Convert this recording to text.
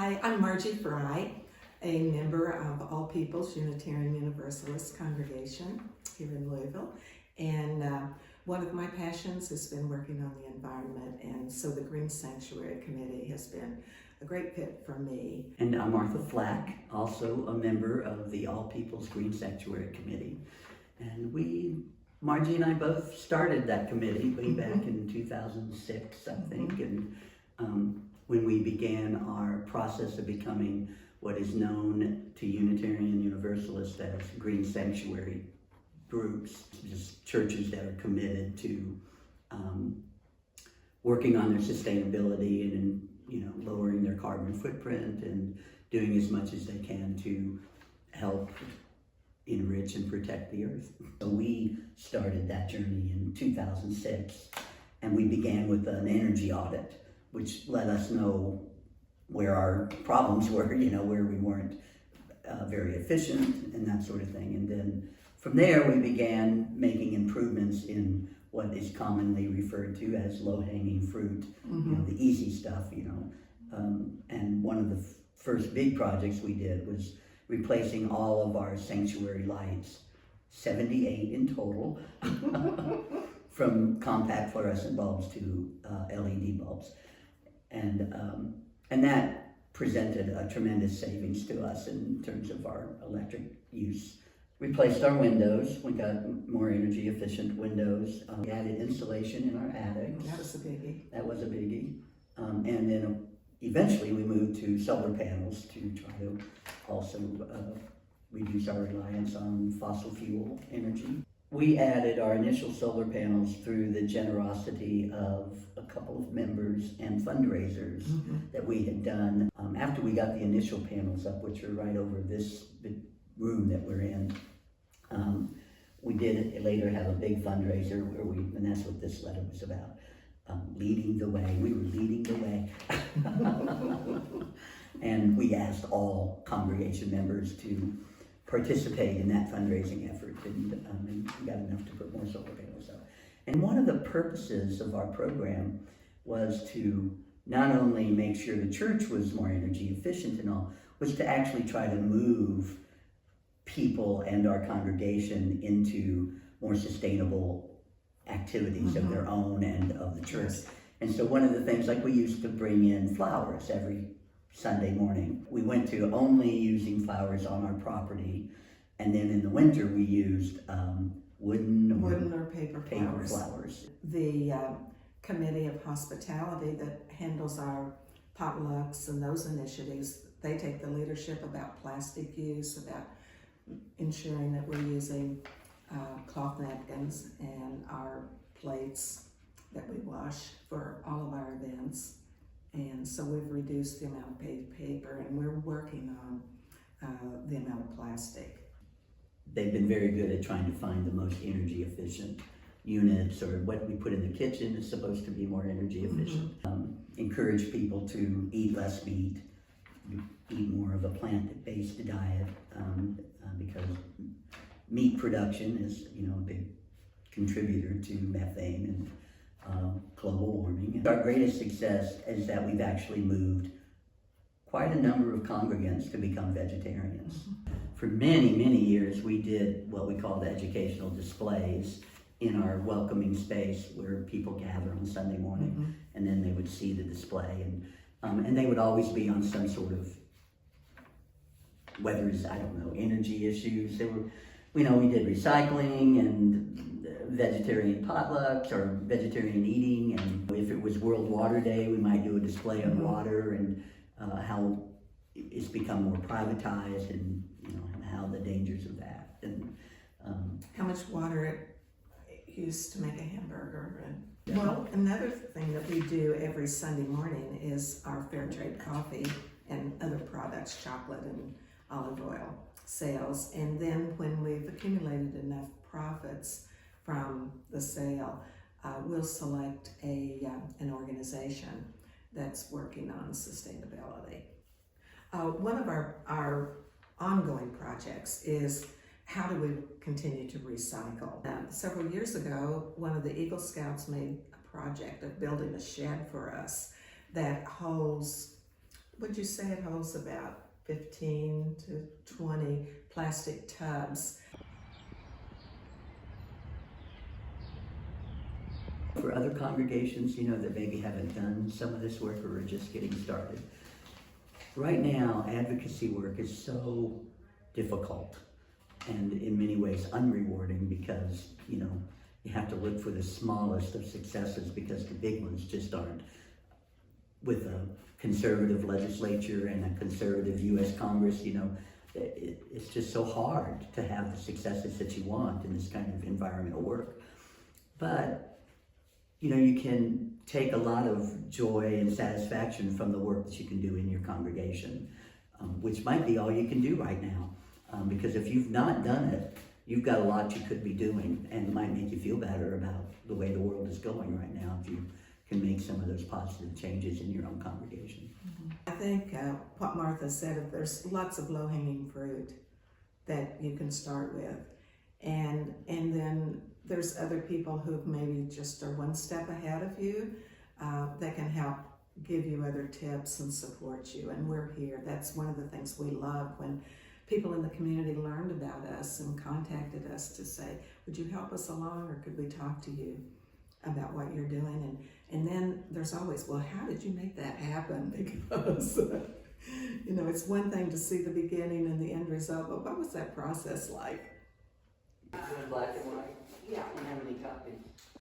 Hi, I'm Margie Fry, a member of All People's Unitarian Universalist congregation here in Louisville. And one of my passions has been working on the environment, and so the Green Sanctuary Committee has been a great fit for me. And I'm Martha Flack, also a member of the All People's Green Sanctuary Committee. And Margie and I both started that committee way back in 2006, I think. And when we began our process of becoming what is known to Unitarian Universalists as Green Sanctuary groups, just churches that are committed to working on their sustainability and lowering their carbon footprint and doing as much as they can to help enrich and protect the earth. So we started that journey in 2006, and we began with an energy audit, which let us know where our problems were, where we weren't very efficient and that sort of thing. And then from there, we began making improvements in what is commonly referred to as low-hanging fruit, the easy stuff, and one of the first big projects we did was replacing all of our sanctuary lights, 78 in total, from compact fluorescent bulbs to LED bulbs. And that presented a tremendous savings to us in terms of our electric use. Replaced our windows. We got more energy efficient windows. We added insulation in our attics. That was a biggie. That was a biggie. And then eventually we moved to solar panels to try to also reduce our reliance on fossil fuel energy. We added our initial solar panels through the generosity of a couple of members and fundraisers that we had done. After we got the initial panels up, which are right over this room that we're in, we did later have a big fundraiser and that's what this letter was about, leading the way. We were leading the way. And we asked all congregation members to participate in that fundraising effort, and we got enough to put more solar panels up. And one of the purposes of our program was to not only make sure the church was more energy efficient and all, was to actually try to move people and our congregation into more sustainable activities of their own and of the church. And so one of the things, like we used to bring in flowers every Sunday morning. We went to only using flowers on our property, and then in the winter we used wooden or paper flowers. The Committee of Hospitality that handles our potlucks and those initiatives, they take the leadership about plastic use, about ensuring that we're using cloth napkins and our plates that we wash for all of our events. And so we've reduced the amount of paper, and we're working on the amount of plastic. They've been very good at trying to find the most energy efficient units, or what we put in the kitchen is supposed to be more energy efficient. Encourage people to eat less meat, eat more of a plant-based diet, because meat production is, a big contributor to methane and global warming. Our greatest success is that we've actually moved quite a number of congregants to become vegetarians. For many, many years, we did what we called educational displays in our welcoming space where people gather on Sunday morning, and then they would see the display, and they would always be on some sort of, whether it's, energy issues. They were, we did recycling and vegetarian potlucks or vegetarian eating, and if it was World Water Day, we might do a display on water and how it's become more privatized, and how the dangers of that, and how much water it used to make a hamburger. And well, another thing that we do every Sunday morning is our fair trade coffee and other products, chocolate and olive oil sales. And then when we've accumulated enough profits from the sale, we'll select an organization that's working on sustainability. One of our ongoing projects is how do we continue to recycle? Several years ago, one of the Eagle Scouts made a project of building a shed for us that holds would you say it holds about 15 to 20 plastic tubs? For other congregations, that maybe haven't done some of this work or are just getting started, right now, advocacy work is so difficult and in many ways unrewarding because, you have to look for the smallest of successes because the big ones just aren't. With a conservative legislature and a conservative U.S. Congress, it's just so hard to have the successes that you want in this kind of environmental work. But, you can take a lot of joy and satisfaction from the work that you can do in your congregation, which might be all you can do right now. Because if you've not done it, you've got a lot you could be doing, and it might make you feel better about the way the world is going right now if you can make some of those positive changes in your own congregation. I think what Martha said, there's lots of low-hanging fruit that you can start with, and then there's other people who maybe just are one step ahead of you that can help give you other tips and support you, and we're here. That's one of the things we love when people in the community learned about us and contacted us to say, would you help us along, or could we talk to you about what you're doing? And then there's always, well, how did you make that happen? Because, it's one thing to see the beginning and the end result, but what was that process like? Black and white? Yeah. And how many copies?